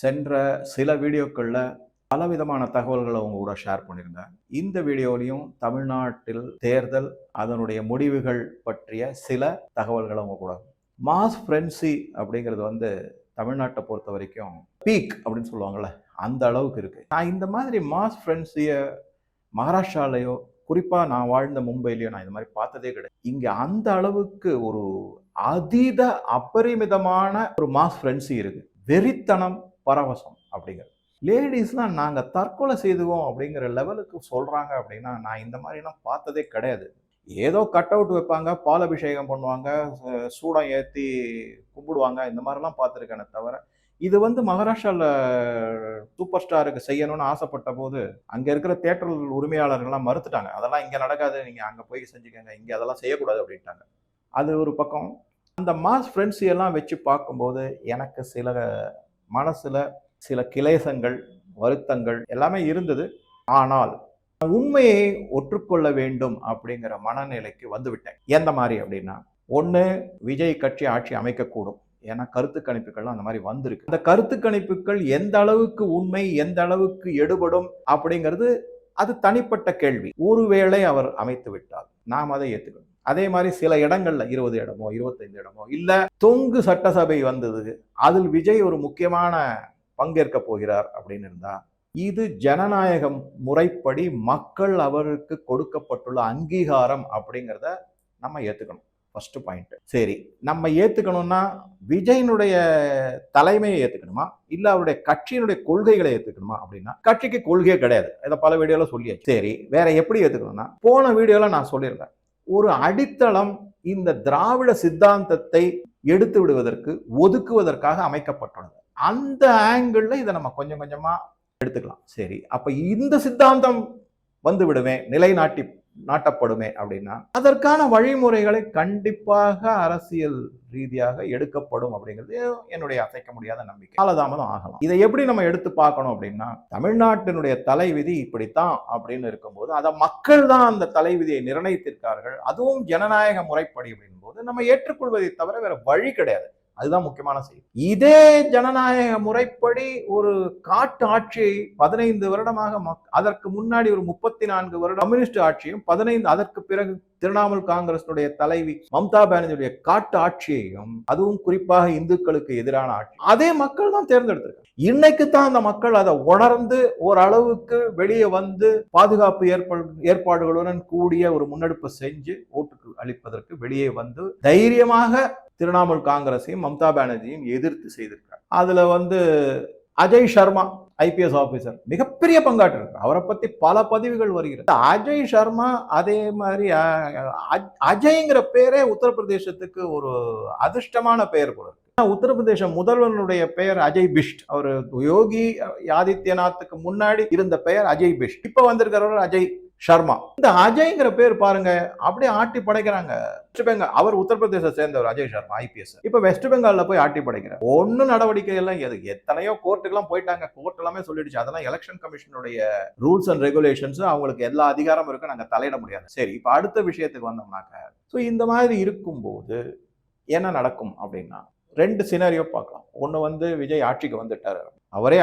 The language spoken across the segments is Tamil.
சென்ற சில வீடியோக்கள்ல பலவிதமான தகவல்களை உங்க கூட ஷேர் பண்ணியிருந்தேன். இந்த வீடியோலையும் தமிழ்நாட்டில் தேர்தல், அதனுடைய முடிவுகள் பற்றிய சில தகவல்களை உங்க கூட. மாஸ் ஃப்ரென்சி அப்படிங்கிறது தமிழ்நாட்டை பொறுத்த வரைக்கும் பீக் அப்படின்னு சொல்லுவாங்கல்ல, அந்த அளவுக்கு இருக்கு. நான் இந்த மாதிரி மாஸ் ஃப்ரென்சிய மகாராஷ்டிராலையோ, குறிப்பா நான் வாழ்ந்த மும்பையிலயோ நான் இந்த மாதிரி பார்த்ததே கிடையாது. இங்க அந்த அளவுக்கு ஒரு அதீத அபரிமிதமான ஒரு மாஸ் ஃப்ரென்சி இருக்கு. வெறித்தனம், பரவசம் அப்படிங்கிறது. லேடிஸ்லாம் நாங்க தற்கொலை செய்துவோம் அப்படிங்கிற லெவலுக்கு சொல்றாங்க அப்படின்னா, நான் இந்த மாதிரிலாம் பார்த்ததே கிடையாது. ஏதோ கட் அவுட் வைப்பாங்க, பால் அபிஷேகம் பண்ணுவாங்க, சூடம் ஏற்றி கும்பிடுவாங்க, இந்த மாதிரிலாம் பார்த்துருக்கேனே தவிர, இது மகாராஷ்டிராவில் சூப்பர் ஸ்டாருக்கு செய்யணும்னு ஆசைப்பட்ட போது அங்கே இருக்கிற தியேட்டர் உரிமையாளர்கள்லாம் மறுத்துட்டாங்க. அதெல்லாம் இங்கே நடக்காது, நீங்கள் அங்கே போய் செஞ்சுக்கோங்க, இங்கே அதெல்லாம் செய்யக்கூடாது அப்படின்ட்டாங்க. அது ஒரு பக்கம். அந்த மாஸ் ஃப்ரெண்ட்ஸி எல்லாம் வச்சு பார்க்கும்போது எனக்கு சில மனசுல சில கிளேசங்கள், வருத்தங்கள் எல்லாமே இருந்தது. ஆனால் உண்மையை ஒற்றுக்கொள்ள வேண்டும் அப்படிங்கிற மனநிலைக்கு வந்துவிட்டேன். எந்த மாதிரி அப்படின்னா, ஒன்று, விஜய் கட்சி ஆட்சி அமைக்கக்கூடும். ஏன்னா கருத்து கணிப்புகள் அந்த மாதிரி வந்திருக்கு. அந்த கருத்து கணிப்புகள் எந்த அளவுக்கு உண்மை, எந்த அளவுக்கு எடுபடும் அப்படிங்கிறது அது தனிப்பட்ட கேள்வி. ஒருவேளை அவர் அமைத்து விட்டால் நாம் அதை ஏற்றுக்கணும். அதே மாதிரி சில இடங்கள்ல 20 இடமோ 25 இடமோ இல்ல தொங்கு சட்டசபை வந்தது, அதில் விஜய் ஒரு முக்கியமான பங்கேற்க போகிறார் அப்படின்னு இருந்தா, இது ஜனநாயக முறைப்படி மக்கள் அவருக்கு கொடுக்கப்பட்டுள்ள அங்கீகாரம் அப்படிங்கிறத நம்ம ஏத்துக்கணும். First point. சரி, நம்ம ஏத்துக்கணும்னா விஜயனுடைய தலைமையை ஏத்துக்கணுமா, இல்ல அவருடைய கட்சியினுடைய கொள்கைகளை ஏத்துக்கணுமா அப்படின்னா, கட்சிக்கு கொள்கையே கிடையாது. இதை பல வீடியோல சொல்லியாச்சு. சரி, வேற எப்படி ஏத்துக்கணும்னா, போன வீடியோல நான் சொல்லியிருந்தேன், ஒரு அடித்தளம் இந்த திராவிட சித்தாந்தத்தை எடுத்து விடுவதற்கு, ஒதுக்குவதற்காக அமைக்கப்பட்டுள்ளது. அந்த ஆங்கிள் இதை நம்ம கொஞ்சம் கொஞ்சமா எடுத்துக்கலாம். சரி, அப்ப இந்த சித்தாந்தம் விடுமே, நாட்டப்படுமே அப்படின்னா, அதற்கான வழிமுறைகளை கண்டிப்பாக அரசியல் ரீதியாக எடுக்கப்படும் அப்படிங்கிறது என்னுடைய அசைக்க முடியாத நம்பிக்கை. காலதாமதம் ஆகலாம். இதை எப்படி நம்ம எடுத்து பார்க்கணும் அப்படின்னா, தமிழ்நாட்டினுடைய தலைவிதி இப்படித்தான் அப்படின்னு இருக்கும்போது, அதை மக்கள் தான் அந்த தலைவிதியை நிர்ணயித்திருக்கார்கள், அதுவும் ஜனநாயக முறைப்படி அப்படின் போது நம்ம ஏற்றுக்கொள்வதை தவிர வேற வழி கிடையாது. அதுதான் முக்கியமான செய்தி. இதே ஜனநாயக முறைப்படி ஒரு காட்டு ஆட்சியை 15 வருடமாக, அதற்கு முன்னாடி ஒரு 34 வருடம் கம்யூனிஸ்ட் ஆட்சியும், 15 அதற்கு பிறகு திரிணாமுல் காங்கிரசுடைய தலைவி மம்தா பானர்ஜியுடைய காட்டு ஆட்சியையும், அதுவும் குறிப்பாக இந்துக்களுக்கு எதிரான ஆட்சி, அதே மக்கள் தான் தேர்ந்தெடுத்திருக்காங்க. இன்னைக்கு தான் அந்த மக்கள் அதை உணர்ந்து ஓரளவுக்கு வெளியே வந்து பாதுகாப்பு ஏற்பாடுகளுடன் கூடிய ஒரு முன்னெடுப்பு செஞ்சு ஓட்டுக்கு அளிப்பதற்கு வெளியே வந்து தைரியமாக திரிணாமுல் காங்கிரஸையும் மம்தா பானர்ஜியும் எதிர்த்து செய்திருக்காங்க. அதுல அஜய் சர்மா ஐபிஎஸ் ஆபீசர் மிகப்பெரிய பங்காற்று இருக்கு. அவரை பத்தி பல பதிவுகள் வருகிறது. அஜய் சர்மா, அதே மாதிரி அஜய்ங்கிற பேரே உத்தரப்பிரதேசத்துக்கு ஒரு அதிர்ஷ்டமான பெயர் போல இருக்கு. உத்தரப்பிரதேச முதல்வனுடைய பெயர் அஜய் பிஷ்ட். அவர் யோகி ஆதித்யநாத்துக்கு முன்னாடி இருந்த பெயர் அஜய் பிஷ்ட். இப்ப வந்திருக்கிறவர் அஜய் சர்மா. இந்த அஜய்ங்கிற பேர் பாருங்க, அப்படியே ஆட்டி படைக்கிறாங்க. வெஸ்ட் பெங்கால், அவர் உத்தரப்பிரதேச சேர்ந்தவர் அஜய் சர்மா ஐபிஎஸ். இப்ப வெஸ்ட் பெங்கால்ல போய் ஆட்டி படைக்கிறார். ஒன்னும் நடவடிக்கை எல்லாம் எத்தனையோ கோர்ட்டுக்கெல்லாம் போயிட்டாங்க. கோர்ட் எல்லாமே சொல்லிடுச்சு, அதெல்லாம் எலெக்ஷன் கமிஷனுடைய ரூல்ஸ் அண்ட் ரெகுலேஷன்ஸ், அவங்களுக்கு எல்லா அதிகாரமும் இருக்கு, நாங்க தலையிட முடியாது. சரி, இப்ப அடுத்த விஷயத்துக்கு வந்தோம்னாக்க, சோ இந்த மாதிரி இருக்கும்போது என்ன நடக்கும் அப்படின்னா, 2 சினாரியோ பார்க்கலாம். ஒன்னு விஜய் ஆட்சிக்கு வந்துட்டாரு, அவரே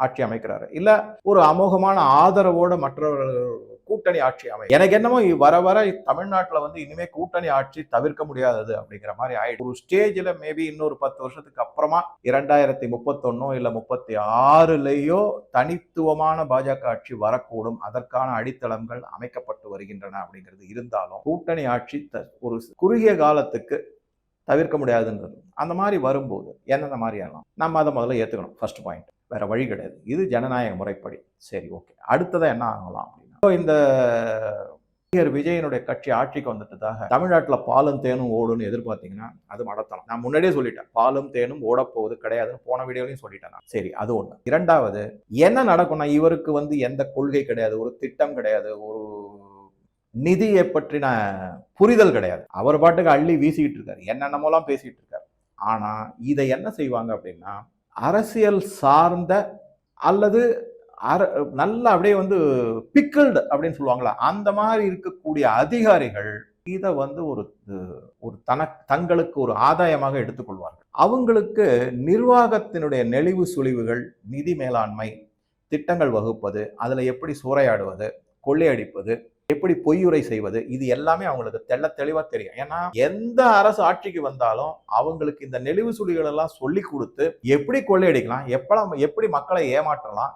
ஆட்சி அமைக்கிறாரு, இல்ல ஒரு அமோகமான ஆதரவோட மற்றவர்கள் கூட்டணி ஆட்சி எனக்கு என்னமோ வர வர தமிழ்நாட்டில் இனிமே கூட்டணி ஆட்சி தவிர்க்க முடியாதது அப்படிங்கிற மாதிரி ஆயிடுச்சு. ஒரு ஸ்டேஜில் மேபி இன்னொரு 10 வருஷத்துக்கு அப்புறமா 2031 இல்ல 36லயோ தனித்துவமான பாஜக ஆட்சி வரக்கூடும். அதற்கான அடித்தளங்கள் அமைக்கப்பட்டு வருகின்றன அப்படிங்கிறது இருந்தாலும், கூட்டணி ஆட்சி ஒரு குறுகிய காலத்துக்கு தவிர்க்க முடியாதுன்றது. அந்த மாதிரி வரும்போது என்னென்ன மாதிரி ஆகலாம், நம்ம அதை முதல்ல ஏற்றுக்கணும். First point. வேற வழி கிடையாது, இது ஜனநாயக முறைப்படி. சரி, ஓகே. அடுத்ததா என்ன ஆகலாம் அப்படின்னா, இந்த விஜயனுடைய கட்சி ஆட்சிக்கு வந்துட்டதாக தமிழ்நாட்டில் பாலும் தேனும் ஓடுன்னு எதிர்பார்த்தீங்கன்னா அது மடத்தனம். நான் முன்னாடியே சொல்லிட்டேன், பாலும் தேனும் ஓட போகுது கிடையாதுன்னு போன வீடியோலையும் சொல்லிட்டேன். சரி, அது ஒண்ணு. இரண்டாவது, என்ன நடக்கும்னா, இவருக்கு எந்த கொள்கை கிடையாது, ஒரு திட்டம் கிடையாது, ஒரு நிதியை பற்றின புரிதல் கிடையாது. அவர் பாட்டுக்கு அள்ளி வீசிக்கிட்டு இருக்காரு, என்னென்னமோலாம் பேசிட்டு இருக்காரு. ஆனா இதை என்ன செய்வாங்க அப்படின்னா, அரசியல் சார்ந்த அல்லது நல்லா அப்படியே பிக்கிள்டு அப்படின்னு சொல்லுவாங்களா, அந்த மாதிரி இருக்கக்கூடிய அதிகாரிகள் இதை ஒரு ஒரு தங்களுக்கு ஒரு ஆதாயமாக எடுத்துக்கொள்வார்கள். அவங்களுக்கு நிர்வாகத்தினுடைய நெளிவு சுழிவுகள், நிதி மேலாண்மை, திட்டங்கள் வகுப்பது, அதுல எப்படி சூறையாடுவது, கொள்ளையடிப்பது, எப்படி பொய்யுரை செய்வது, இது எல்லாமே அவங்களுக்கு தெளிவா தெரியும். ஏன்னா எந்த அரசு ஆட்சிக்கு வந்தாலும் அவங்களுக்கு இந்த நெளிவு சுழிகள் எல்லாம் சொல்லி கொடுத்து எப்படி கொள்ளையடிக்கலாம், எப்படி மக்களை ஏமாற்றலாம்,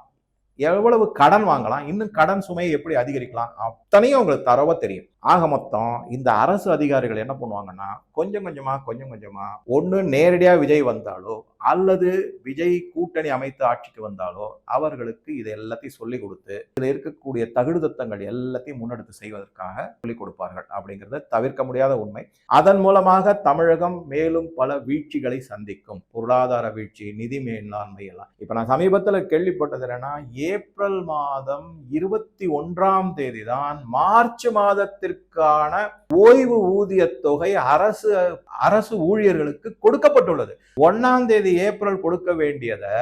எவ்வளவு கடன் வாங்கலாம், இன்னும் கடன் சுமையை எப்படி அதிகரிக்கலாம், அத்தனையும் அவங்களுக்கு தரவா தெரியும். ஆக மொத்தம் இந்த அரசு அதிகாரிகள் என்ன பண்ணுவாங்கன்னா கொஞ்சம் கொஞ்சமா ஒண்ணு நேரடியா விஜய் வந்தாலோ அல்லது விஜய் கூட்டணி அமைத்து ஆட்சிக்கு வந்தாலோ அவர்களுக்கு இது எல்லாத்தையும் சொல்லிக் கொடுத்து இதுல இருக்கக்கூடிய தகுடுதத்தங்கள் எல்லாத்தையும் முன்னெடுத்து செய்வதற்காக சொல்லிக் கொடுப்பார்கள் அப்படிங்கிறத தவிர்க்க முடியாத உண்மை. அதன் மூலமாக தமிழகம் மேலும் பல வீழ்ச்சிகளை சந்திக்கும். பொருளாதார வீழ்ச்சி, நிதி மேலாண்மை எல்லாம். இப்ப நான் சமீபத்துல கேள்விப்பட்டது என்னன்னா, ஏப்ரல் மாதம் 21ஆம் தேதி தான் மார்ச் மாதத்திற்கான ஓய்வு ஊதிய தொகை அரசு ஊழியர்களுக்கு கொடுக்கப்பட்டுள்ளது. 1ஆம் தேதி ஏப்ரல் கொடுக்க வேண்டியதை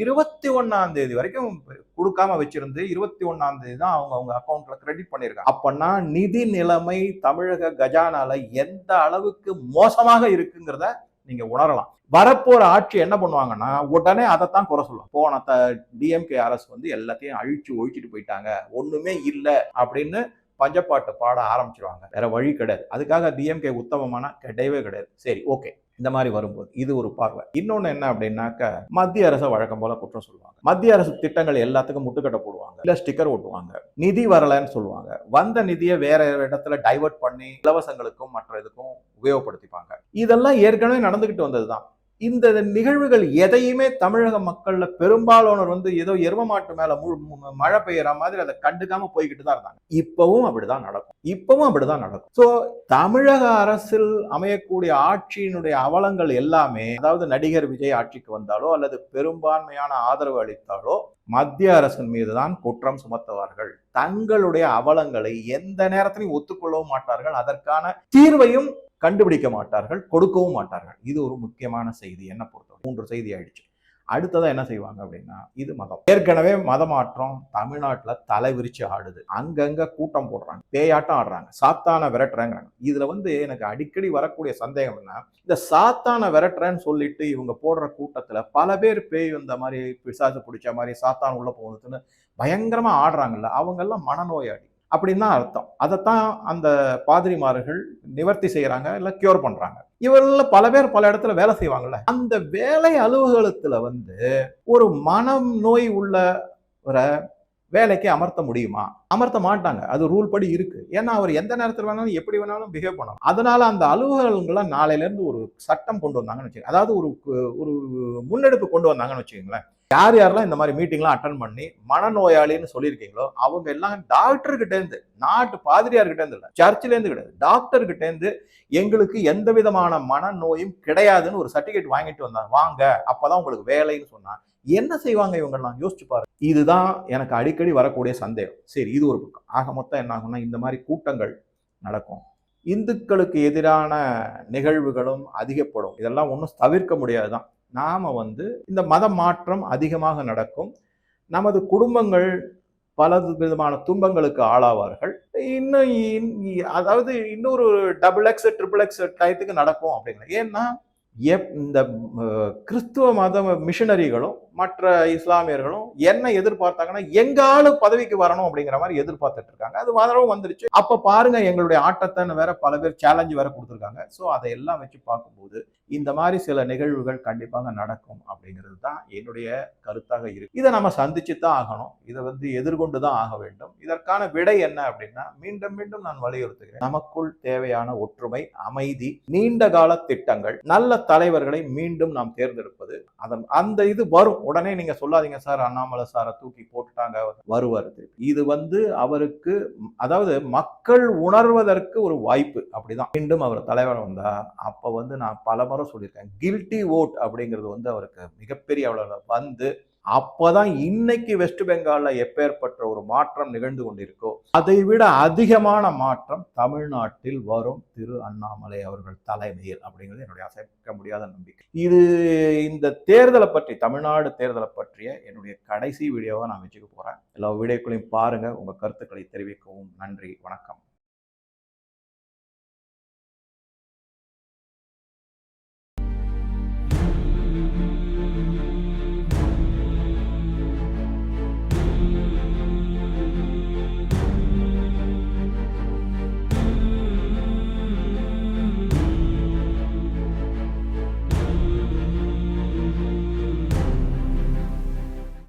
21ஆம் தேதி வரைக்கும் கொடுக்காம வச்சிருந்து 21ஆம் தேதி தான் அவங்க அக்கௌண்ட்ல கிரெடிட் பண்ணிருக்காங்க. அப்பனா நிதி நிலைமை தமிழக கஜானால எந்த அளவுக்கு மோசமாக இருக்குங்கிறத நீங்க உணரலாம். வரப்போற ஆட்சி என்ன பண்ணுவாங்கன்னா உடனே அதைத்தான் குறை சொல்லுவாங்க. போன டிஎம்கே அரசு எல்லாத்தையும் அழிச்சு ஒழிச்சிட்டு போயிட்டாங்க, ஒண்ணுமே இல்லை அப்படின்னு பஞ்சப்பாட்டு பாட ஆரம்பிச்சிருவாங்க. வேற வழி கிடையாது. அதுக்காக டிஎம்கே உத்தமமான கிடையவே கிடையாது. சரி, ஓகே. இந்த மாதிரி வரும்போது இது ஒரு பார்வை. இன்னொன்னு என்ன அப்படின்னாக்க, மத்திய அரசை வழக்கம் போல குற்றம் சொல்லுவாங்க. மத்திய அரசு திட்டங்கள் எல்லாத்துக்கும் முட்டுக்கட்டை போடுவாங்க, இல்ல ஸ்டிக்கர் ஓட்டுவாங்க, நிதி வரலன்னு சொல்லுவாங்க. வந்த நிதியை வேற இடத்துல டைவர்ட் பண்ணி இலவசங்களுக்கும் மற்ற இதுக்கும் உபயோகப்படுத்திப்பாங்க. இதெல்லாம் ஏற்கனவே நடந்துகிட்டு வந்ததுதான். இந்த நிகழ்வுகள் எதையுமே தமிழக மக்கள்ல பெரும்பாலானோர் ஏதோ எரும மாட்டு மேல மழை பெய்யற மாதிரி அதை கண்டுக்காம போய்கிட்டு தான் இருந்தாங்க. இப்பவும் அப்படிதான் நடக்கும். சோ தமிழக அரசில் அமையக்கூடிய ஆட்சியினுடைய அவலங்கள் எல்லாமே, அதாவது நடிகர் விஜய் ஆட்சிக்கு வந்தாலோ அல்லது பெரும்பான்மையான ஆதரவு அளித்தாலோ மத்திய அரசின் மீதுதான் குற்றம் சுமத்துவார்கள். தங்களுடைய அவலங்களை எந்த நேரத்திலையும் ஒத்துக்கொள்ளவும் மாட்டார்கள். அதற்கான தீர்வையும் கண்டுபிடிக்க மாட்டார்கள், கொடுக்கவும் மாட்டார்கள். இது ஒரு முக்கியமான செய்தி. என்ன பொறுத்தவரை 3 செய்தி ஆயிடுச்சு. அடுத்ததா என்ன செய்வாங்க அப்படின்னா, இது மதம். ஏற்கனவே மத மாற்றம் தமிழ்நாட்டுல தலை விரிச்சு ஆடுது. அங்கங்க கூட்டம் போடுறாங்க, பேயாட்டம் ஆடுறாங்க, சாத்தான விரட்டுறாங்கிறாங்க. இதுல எனக்கு அடிக்கடி வரக்கூடிய சந்தேகம் என்ன, இந்த சாத்தான விரட்டுறேன்னு சொல்லிட்டு இவங்க போடுற கூட்டத்துல பல பேர் பேய் வந்த மாதிரி, பிசாசு பிடிச்ச மாதிரி, சாத்தான் உள்ள போகுதுன்னு பயங்கரமா ஆடுறாங்கல்ல, அவங்க எல்லாம் மனநோயாளி அப்படின்னு தான் அர்த்தம். அதைத்தான் அந்த பாதிரிமார்கள் நிவர்த்தி செய்யறாங்க, இல்ல கியூர் பண்றாங்க. இவர்கள பல பேர் பல இடத்துல வேலை செய்வாங்கல்ல, அந்த வேலை அலுவலகத்துல ஒரு மனம் நோய் உள்ளவரை வேலைக்கு அமர்த்த முடியுமா? அமர்த்த மாட்டாங்க. அது ரூல் படி இருக்கு. ஏன்னா அவர் எந்த நேரத்தில் வேணாலும் எப்படி வேணாலும் பிஹேவ் பண்ணலாம். அதனால அந்த அலுவலகங்களை நாளையில இருந்து ஒரு சட்டம் கொண்டு வந்தாங்கன்னு வச்சுக்கோங்க, அதாவது ஒரு முன்னெடுப்பு கொண்டு வந்தாங்கன்னு வச்சுக்கோங்களேன். யார் யாரெல்லாம் இந்த மாதிரி மீட்டிங்லாம் அட்டன் பண்ணி மனநோயாளின்னு சொல்லியிருக்கீங்களோ அவங்க எல்லாம் டாக்டர் கிட்ட இருந்து, நாட்டு பாதிரியார் கிட்ட இருந்து இல்ல, சர்ச்சில இருந்து கிடையாது, டாக்டர் கிட்ட இருந்து எங்களுக்கு எந்த விதமான மனநோயும் கிடையாதுன்னு ஒரு சர்டிபிகேட் வாங்கிட்டு வந்தாங்க, வாங்க அப்பதான் உங்களுக்கு வேலைன்னு சொன்னா என்ன செய்வாங்க இவங்கெல்லாம்? யோசிச்சு பாருங்க. இதுதான் எனக்கு அடிக்கடி வரக்கூடிய சந்தேகம். சரி, இது ஒரு பக்கம். ஆக மொத்தம் என்ன ஆகும்னா, இந்த மாதிரி கூட்டங்கள் நடக்கும், இந்துக்களுக்கு எதிரான நிகழ்வுகளும் அதிகப்படும். இதெல்லாம் ஒன்றும் தவிர்க்க முடியாதுதான். நாம இந்த மத மாற்றம் அதிகமாக நடக்கும். நமது குடும்பங்கள் பல விதமான துன்பங்களுக்கு ஆளாவார்கள். அதாவது இன்னொரு XXX XXX டயத்துக்கு நடக்கும் அப்படிங்கிற. ஏன்னா இந்த கிறிஸ்துவ மத மிஷனரிகளும் மற்ற இஸ்லாமியர்களும் என்ன எதிர்பார்த்தாங்கன்னா, எங்க ஆளு பதவிக்கு வரணும் அப்படிங்கிற மாதிரி எதிர்பார்த்துட்டு இருக்காங்க. அது வரவும் வந்துருச்சு. அப்ப பாருங்க, எங்களுடைய ஆட்டத்தை வேற பல பேர் சேலஞ்சு வேற கொடுத்துருக்காங்க. ஸோ அதையெல்லாம் வச்சு பார்க்கும்போது இந்த மாதிரி சில நிகழ்வுகள் கண்டிப்பாக நடக்கும் அப்படிங்கிறது தான் என்னுடைய கருத்தாக இருக்கு. இதை நம்ம சந்திச்சு தான் ஆகணும். இதை எதிர்கொண்டு தான் ஆக வேண்டும். இதற்கான விடை என்ன அப்படின்னா, மீண்டும் மீண்டும் நான் வலியுறுத்துகிறேன், நமக்குள் தேவையான ஒற்றுமை, அமைதி, நீண்ட கால திட்டங்கள், நல்ல தலைவர்களை மீண்டும் நாம் தேர்ந்தெடுப்பது. அந்த இது வரும். உடனே நீங்க சொல்லாதீங்க சார், அண்ணாமலை சாரை தூக்கி போட்டுட்டாங்க, வருவது. இது அவருக்கு, அதாவது மக்கள் உணர்வதற்கு ஒரு வாய்ப்பு. அப்படிதான் மீண்டும் அவர் தலைவர் வந்தா, அப்ப நான் பல முறை சொல்லியிருக்கேன், கில்ட்டி ஓட் அப்படிங்கிறது அவருக்கு மிகப்பெரிய அளவில் அப்பதான் இன்னைக்கு வெஸ்ட் பெங்கால்ல எப்பேற்பட்ட ஒரு மாற்றம் நிகழ்ந்து கொண்டிருக்கோ அதை விட அதிகமான மாற்றம் தமிழ்நாட்டில் வரும் திரு அண்ணாமலை அவர்கள் தலைமையில் அப்படிங்கிறது என்னுடைய அசைக்க முடியாத நம்பிக்கை. இது இந்த தேர்தலை பற்றி, தமிழ்நாடு தேர்தலை பற்றிய என்னுடைய கடைசி வீடியோவை நான் வச்சுக்க போறேன். எல்லா வீடியோக்களையும் பாருங்க, உங்க கருத்துக்களை தெரிவிக்கவும். நன்றி, வணக்கம்.